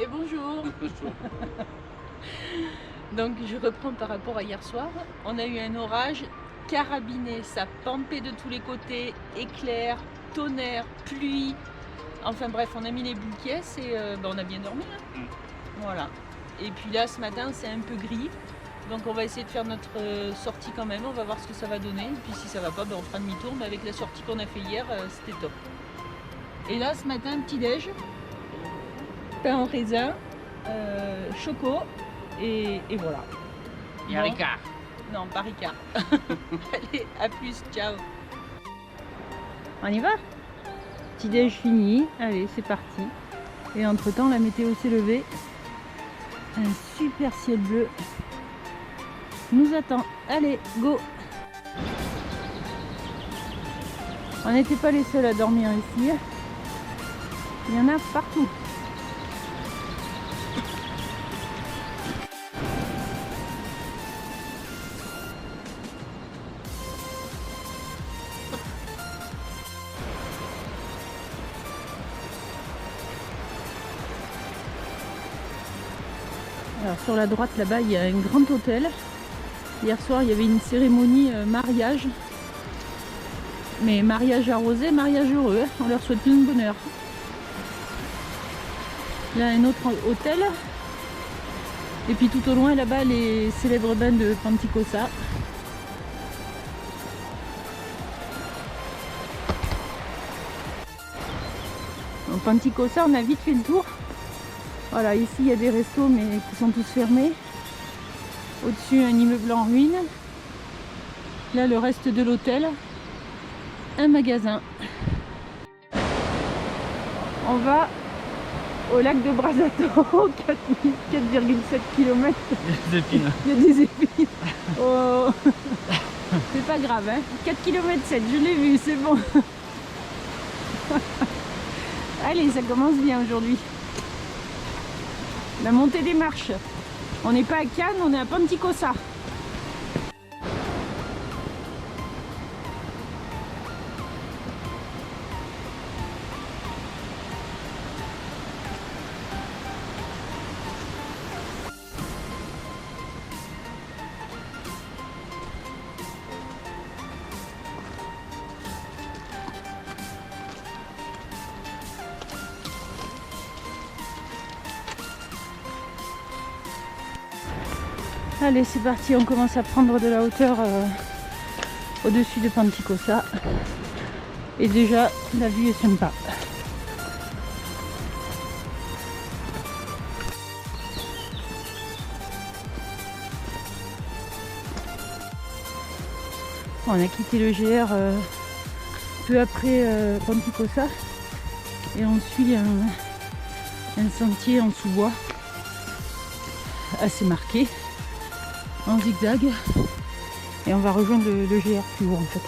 Et bonjour. Donc je reprends par rapport à hier soir. On a eu un orage carabiné, ça pampait de tous les côtés, éclairs, tonnerre, pluie. Enfin bref, on a mis les boules caisses et on a bien dormi. Hein. Voilà. Et puis là, ce matin, c'est un peu gris. Donc on va essayer de faire notre sortie quand même. On va voir ce que ça va donner. Et puis si ça va pas, on fera demi-tour. Mais avec la sortie qu'on a fait hier, c'était top. Et là, ce matin, petit déj. Pain en raisin, choco et voilà. Et un Ricard. Non, pas Ricard. Allez, à plus, ciao. On y va? Petit déj fini, allez, c'est parti. Et entre temps, la météo s'est levée. Un super ciel bleu nous attend. Allez, go! On n'était pas les seuls à dormir ici. Il y en a partout. Alors sur la droite là-bas il y a un grand hôtel. Hier soir il y avait une cérémonie mariage. Mais mariage arrosé, mariage heureux. On leur souhaite plein de bonheur. Là un autre hôtel. Et puis tout au loin là-bas les célèbres bains de Panticosa. Donc Panticosa on a vite fait le tour. Voilà, ici il y a des restos mais qui sont tous fermés. Au-dessus un immeuble en ruine. Là le reste de l'hôtel. Un magasin. On va au lac de Brasato, 4,7 km. Il y a des épines. Il y a des épines. Oh. C'est pas grave, hein. 4 km 7, je l'ai vu, c'est bon. Allez, ça commence bien aujourd'hui. La montée des marches. On n'est pas à Cannes, on est à Panticosa. Allez, c'est parti, on commence à prendre de la hauteur au-dessus de Panticosa. Et déjà, la vue est sympa. On a quitté le GR peu après Panticosa. Et on suit un sentier en sous-bois assez marqué. En zigzag et on va rejoindre le GR plus haut en fait.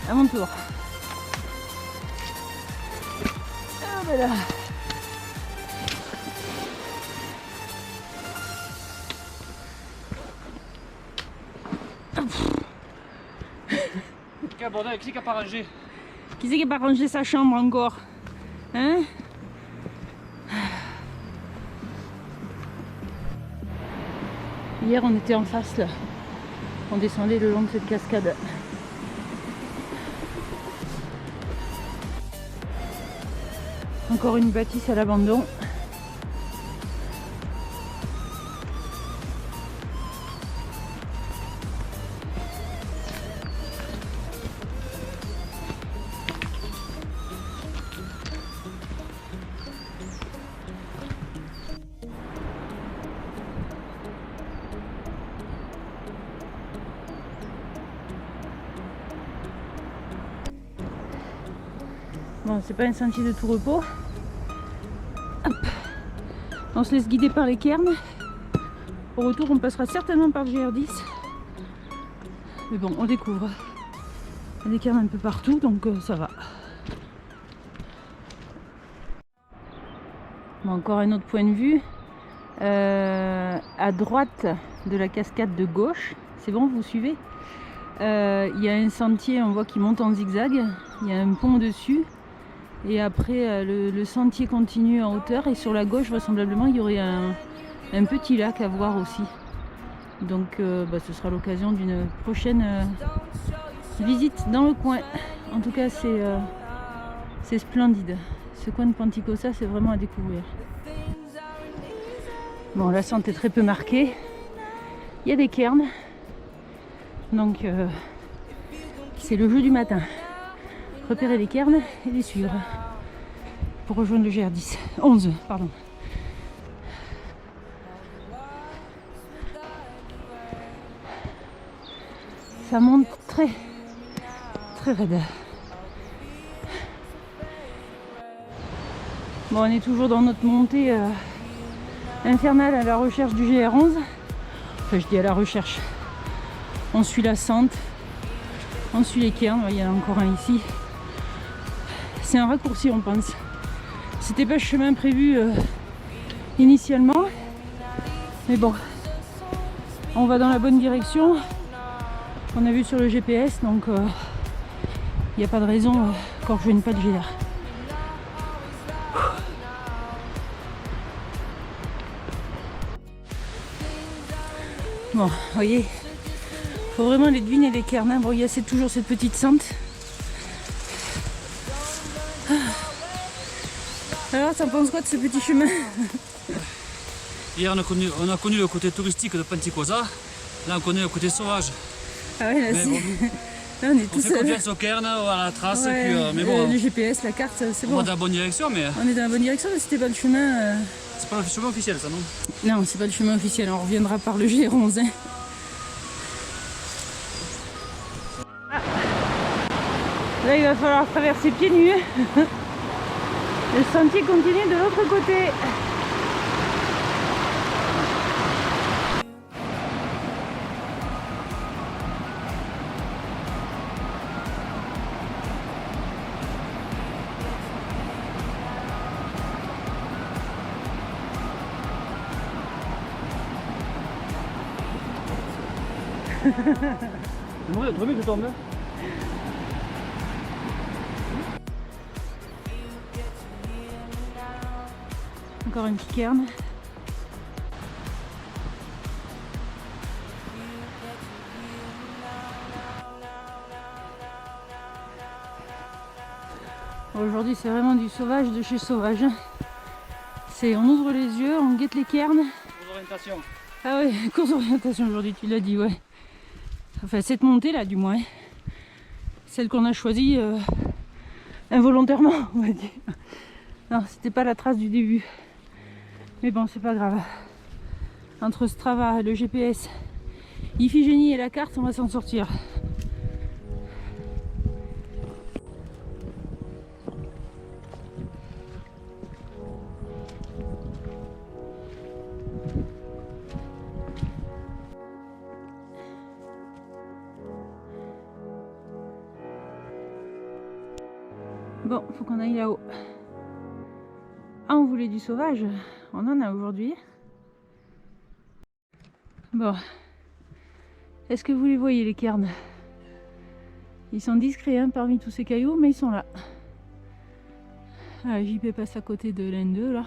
À mon tour. Ah ben là. Quel bordel, qui c'est qui a pas rangé? Qui c'est qui n'a pas rangé sa chambre encore? Hein? Hier on était en face là, on descendait le long de cette cascade. Encore une bâtisse à l'abandon. Bon, c'est pas un sentier de tout repos. Hop. On se laisse guider par les cairns. Au retour, on passera certainement par le GR10. Mais bon, on découvre. Il y a des cairns un peu partout, donc ça va. Bon, encore un autre point de vue. À droite de la cascade de gauche, c'est bon, vous suivez? Il y a un sentier, on voit qu'il monte en zigzag. Il y a un pont dessus. Et après, le sentier continue en hauteur. Et sur la gauche, vraisemblablement, il y aurait un petit lac à voir aussi. Donc ce sera l'occasion d'une prochaine visite dans le coin. En tout cas, c'est splendide. Ce coin de Panticosa, c'est vraiment à découvrir. Bon, la sente est très peu marquée. Il y a des cairns. Donc, c'est le jeu du matin. Repérer les cairns et les suivre. Pour rejoindre le GR10. 11, pardon. Ça monte très raide. Bon, on est toujours dans notre montée infernale à la recherche du GR11. Enfin, je dis à la recherche. On suit la sente, on suit les cairns. Il y en a encore un ici. C'est un raccourci, on pense. C'était pas le chemin prévu initialement, mais bon, on va dans la bonne direction. On a vu sur le GPS, donc il n'y a pas de raison qu'on ne rejoigne pas le GR. Bon, vous voyez, faut vraiment les deviner les cairns. Bon, il y a toujours cette petite sente. Alors, t'en penses quoi de ce petit chemin? Hier, on a connu le côté touristique de Panticosa. Là, on connaît le côté sauvage. Ah ouais, là, mais bon, là on est tous on fait confiance au cairn, à la trace. Ouais, et puis, mais bon, le GPS, la carte, c'est bon. On va dans la bonne direction, mais On est dans la bonne direction, mais c'était pas le chemin. c'est pas le chemin officiel, ça, non? Non, c'est pas le chemin officiel. On reviendra par le GR11. Hein. Ah. Là, il va falloir traverser pieds nus. Le sentier continue de l'autre côté. J'aimerais que je tombe. Encore une petite cairn. Aujourd'hui, c'est vraiment du sauvage de chez sauvage. On ouvre les yeux, on guette les cairns. Cours d'orientation. Ah ouais, course d'orientation aujourd'hui, tu l'as dit, ouais. Enfin, cette montée là, du moins. Celle qu'on a choisie involontairement, on va dire. Non, c'était pas la trace du début. Mais bon, c'est pas grave. Entre Strava, le GPS, Iphigénie et la carte, on va s'en sortir. Bon, faut qu'on aille là-haut. Ah, on voulait du sauvage, on en a aujourd'hui. Bon, est-ce que vous les voyez les cairns? Ils sont discrets hein, parmi tous ces cailloux, mais ils sont là. Ah, JP passe à côté de l'un d'eux là.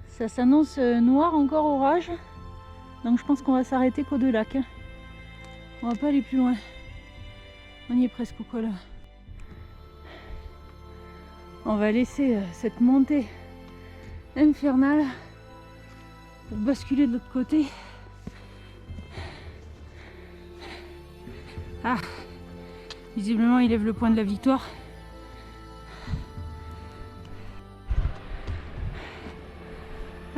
Ça s'annonce noir, encore orage. Donc je pense qu'on va s'arrêter qu'aux deux lacs. Hein. On va pas aller plus loin. On y est presque au col. On va laisser cette montée infernale pour basculer de l'autre côté. Ah, visiblement il lève le point de la victoire.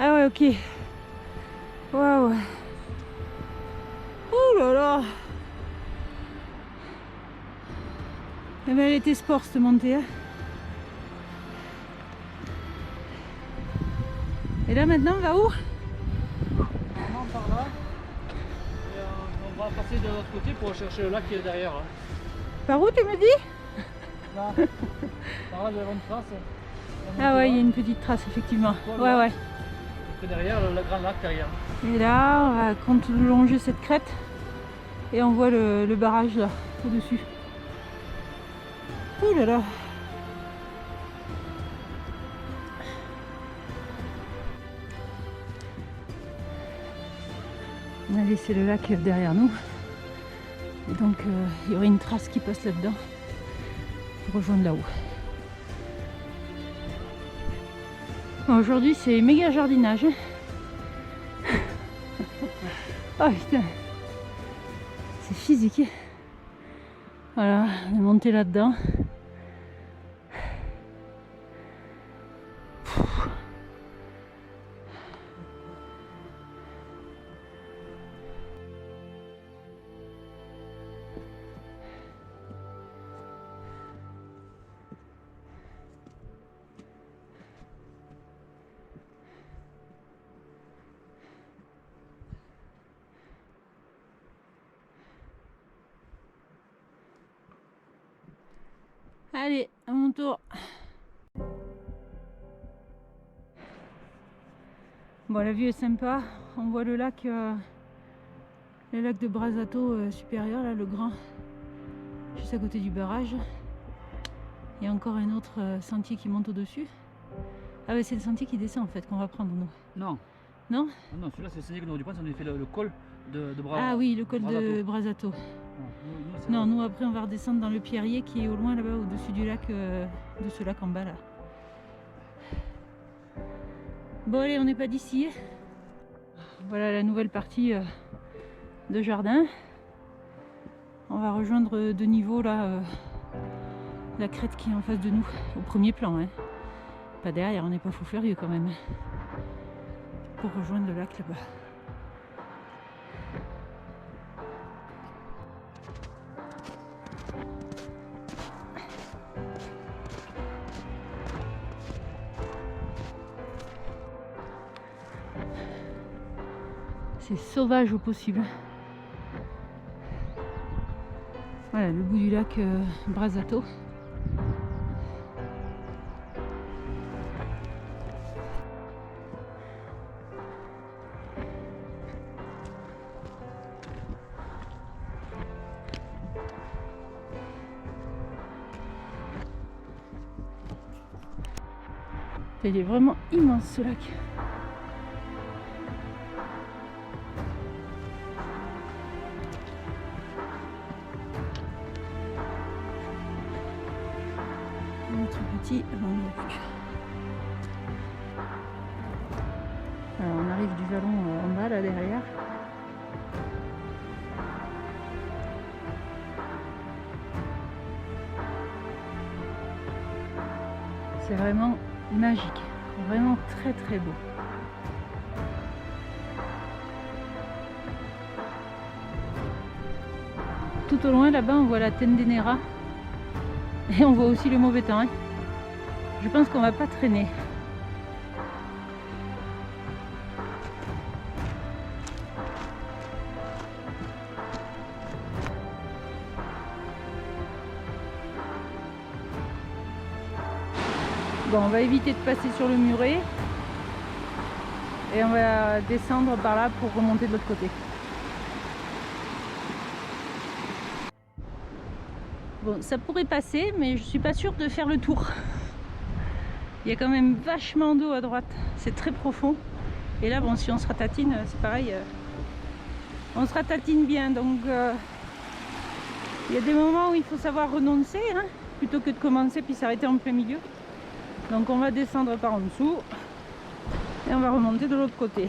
Ah ouais, ok. Waouh. Ouh là là. Eh ben, elle était sport cette montée. Hein. Et là maintenant on va où? Normalement par là. Et on va passer de l'autre côté pour chercher le lac qui est derrière. Hein. Par où tu me dis? Là. Par là, il y a une trace. Ah ouais, il y a une petite trace effectivement. Ouais, ouais. Et derrière, le grand lac derrière. Et là, on va longer cette crête et on voit le barrage là, au-dessus. Ouh là là. On a laissé le lac derrière nous. Et donc, il y aurait une trace qui passe là-dedans pour rejoindre là-haut. Bon, aujourd'hui, c'est méga jardinage. Oh putain, c'est physique. Voilà, on est monté là-dedans. Allez, à mon tour. Bon, la vue est sympa. On voit le lac de Brasato supérieur, là, le grand, juste à côté du barrage. Il y a encore un autre sentier qui monte au-dessus. Ah ouais, c'est le sentier qui descend en fait qu'on va prendre nous. Non. Non? Ah non, celui-là c'est le sentier que nous du point, on a fait le col de Brasato. Ah oui, le col de Brasato. Non, nous après on va redescendre dans le pierrier qui est au loin là-bas au-dessus du lac, de ce lac en bas là. Bon allez, on n'est pas d'ici. Voilà la nouvelle partie de jardin. On va rejoindre de niveau là la crête qui est en face de nous, au premier plan. Hein. Pas derrière, on n'est pas fou furieux quand même. Pour rejoindre le lac là-bas. C'est sauvage au possible. Voilà le bout du lac Brasato. Il est vraiment immense ce lac. Tout petit, alors on ne voit plus. Alors on arrive du vallon en bas là derrière. C'est vraiment magique, vraiment très très beau. Tout au loin là-bas on voit la Tendenera et on voit aussi le mauvais temps. Hein. Je pense qu'on va pas traîner. Bon, on va éviter de passer sur le muret et on va descendre par là pour remonter de l'autre côté. Bon, ça pourrait passer, mais je suis pas sûre de faire le tour. Il y a quand même vachement d'eau à droite, c'est très profond. Et là, bon, si on se ratatine, c'est pareil, on se ratatine bien. Donc, il y a des moments où il faut savoir renoncer, hein, plutôt que de commencer puis s'arrêter en plein milieu. Donc on va descendre par en dessous et on va remonter de l'autre côté.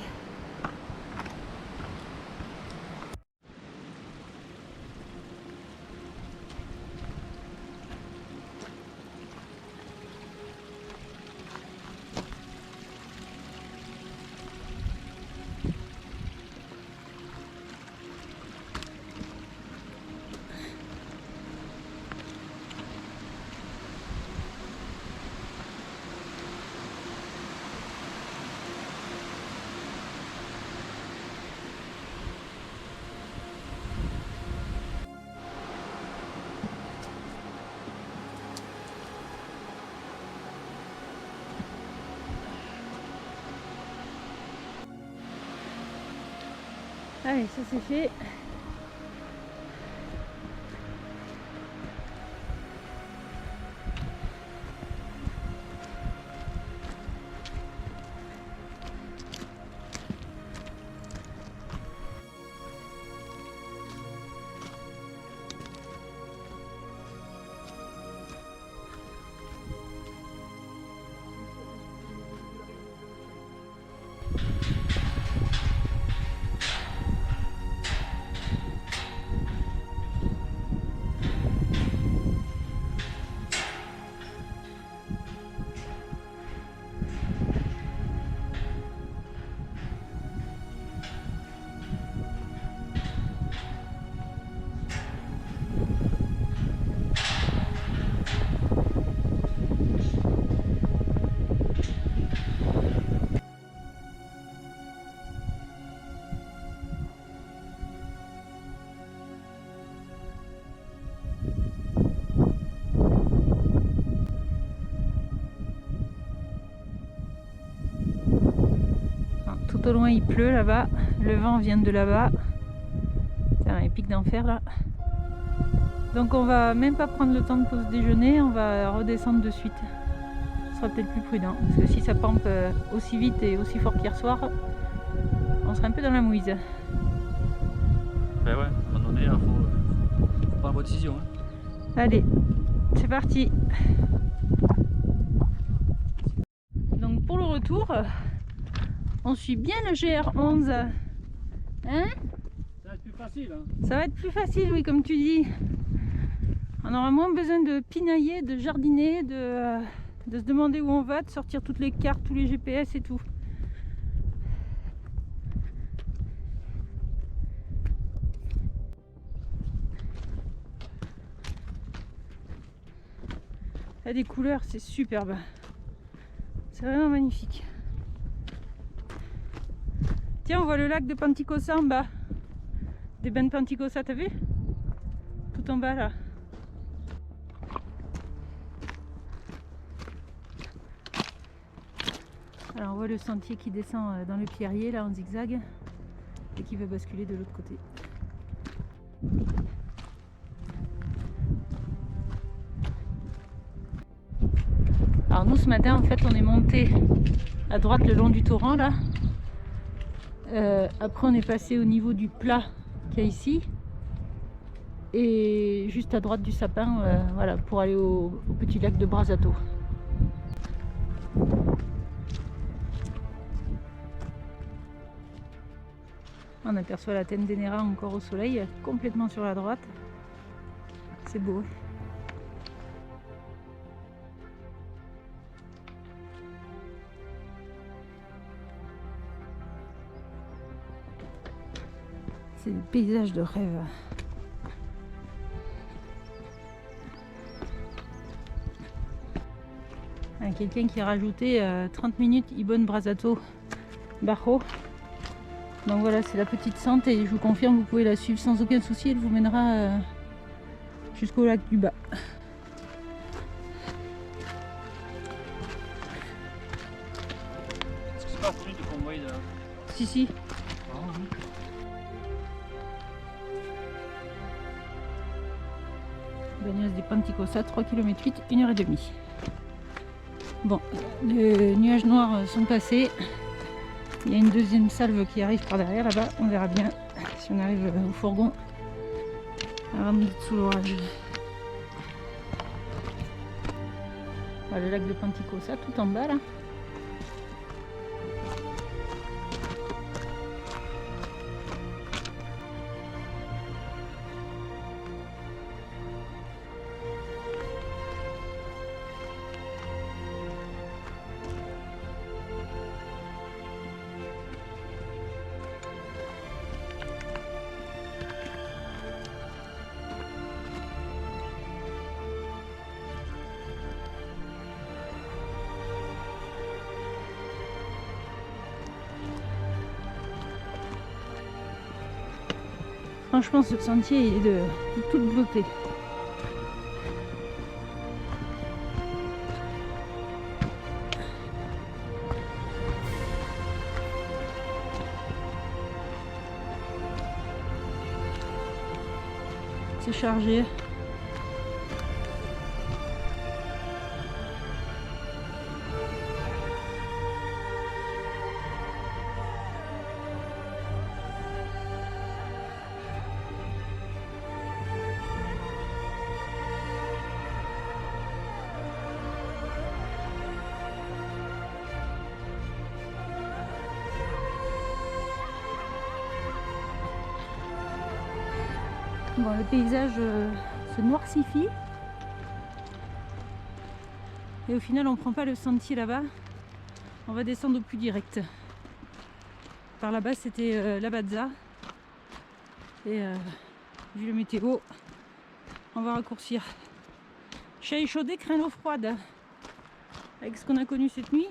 Allez, ça c'est fait. Tout au loin il pleut là-bas, le vent vient de là-bas. C'est un pic d'enfer là. Donc on va même pas prendre le temps de pause déjeuner, on va redescendre de suite. Ce sera peut-être plus prudent, parce que si ça pampe aussi vite et aussi fort qu'hier soir, on sera un peu dans la mouise. Ben ouais, à un moment donné, il faut prendre la bonne décision. Hein. Allez, c'est parti. Donc pour le retour, on suit bien le GR11. Hein? Ça va être plus facile. Hein. Ça va être plus facile, oui, comme tu dis. On aura moins besoin de pinailler, de jardiner, de se demander où on va, de sortir toutes les cartes, tous les GPS et tout. Il y a des couleurs, c'est superbe. C'est vraiment magnifique. Tiens, on voit le lac de Panticosa en bas. Des bains de Panticosa, t'as vu? Tout en bas là. Alors on voit le sentier qui descend dans le pierrier là en zigzag et qui va basculer de l'autre côté. Alors nous ce matin en fait on est monté à droite le long du torrent là. Après on est passé au niveau du plat qu'il y a ici et juste à droite du sapin voilà, pour aller au petit lac de Brasato. On aperçoit la Tendenera encore au soleil, complètement sur la droite. C'est beau. C'est des paysages de rêve. Quelqu'un qui a rajouté 30 minutes Ibon Brasato Bajo. Donc voilà, c'est la petite sente et je vous confirme, vous pouvez la suivre sans aucun souci, elle vous mènera jusqu'au lac du bas. Est-ce que c'est pas connu de convoi de... Si, si. Oh, oui. Bagnoles des Panticosa, 3 km 8, 1h30. Bon, les nuages noirs sont passés. Il y a une deuxième salve qui arrive par derrière là-bas. On verra bien si on arrive au fourgon avant d'être sous l'orage. Voilà, le lac de Panticosa tout en bas là. Franchement, ce sentier il est de toute beauté. C'est chargé. Bon, le paysage se noircifie et au final on prend pas le sentier là-bas, on va descendre au plus direct. Par là-bas c'était la Bazza et vu le météo on va raccourcir. Chat échaudé craint l'eau froide avec ce qu'on a connu cette nuit.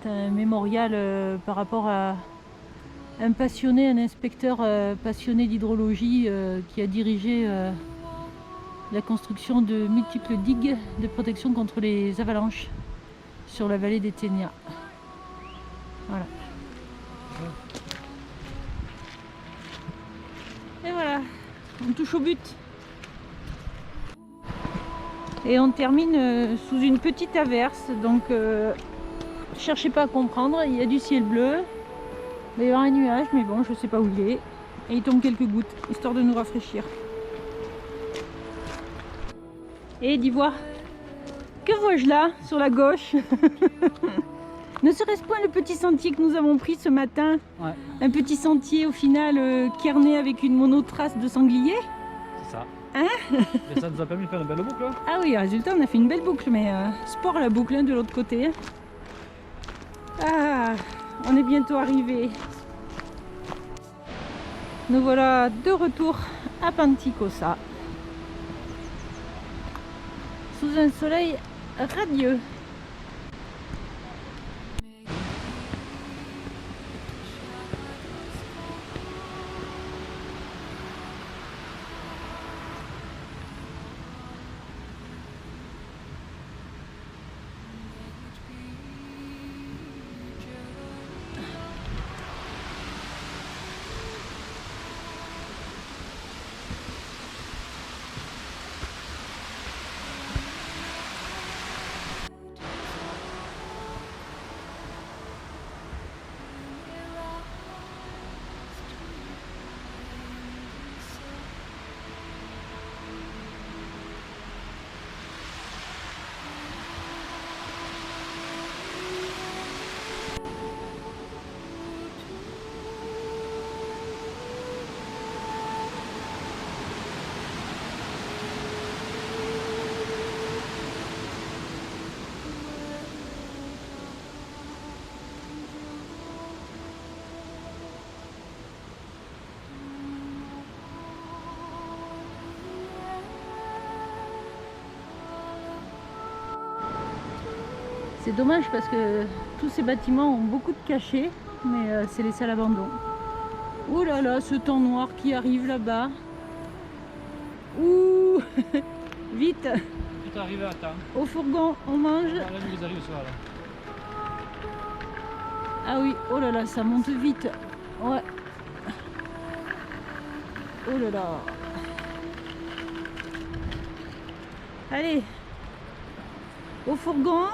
C'est un mémorial par rapport à un passionné, un inspecteur passionné d'hydrologie qui a dirigé la construction de multiples digues de protection contre les avalanches sur la vallée des Ténias. Voilà. Et voilà, on touche au but. Et on termine sous une petite averse, donc cherchez pas à comprendre, il y a du ciel bleu, il va y avoir un nuage, mais bon, je sais pas où il est. Et il tombe quelques gouttes, histoire de nous rafraîchir. Et dis voir, que vois-je là, sur la gauche? Ne serait-ce point le petit sentier que nous avons pris ce matin? Ouais. Un petit sentier au final kerné avec une monotrace de sanglier? C'est ça. Hein? Et ça nous a permis de faire une belle boucle là. Ah oui, résultat, on a fait une belle boucle, mais sport la boucle hein, de l'autre côté. Hein. Ah, on est bientôt arrivé. Nous voilà de retour à Panticosa. Sous un soleil radieux. C'est dommage parce que tous ces bâtiments ont beaucoup de cachets, mais c'est laissé à l'abandon. Oh là là, ce temps noir qui arrive là-bas. Ouh. Vite. Vite arrivé à temps. Au fourgon, on mange. Là, nous les arrive ce soir là. Ah oui, oh là là, ça monte vite. Ouais. Oh là là. Allez. Au fourgon.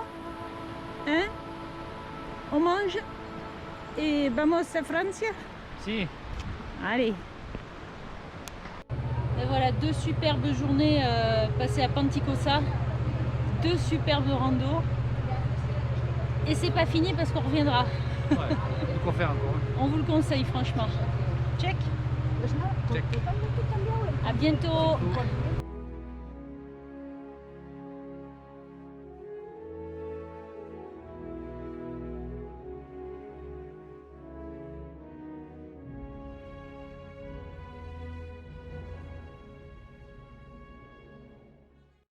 Hein? On mange et vamos a Francia? Si. Allez. Et voilà, deux superbes journées passées à Panticosa, deux superbes randos. Et c'est pas fini parce qu'on reviendra. Ouais, de quoi faire encore. Hein. On vous le conseille franchement. Check. Check. À bientôt.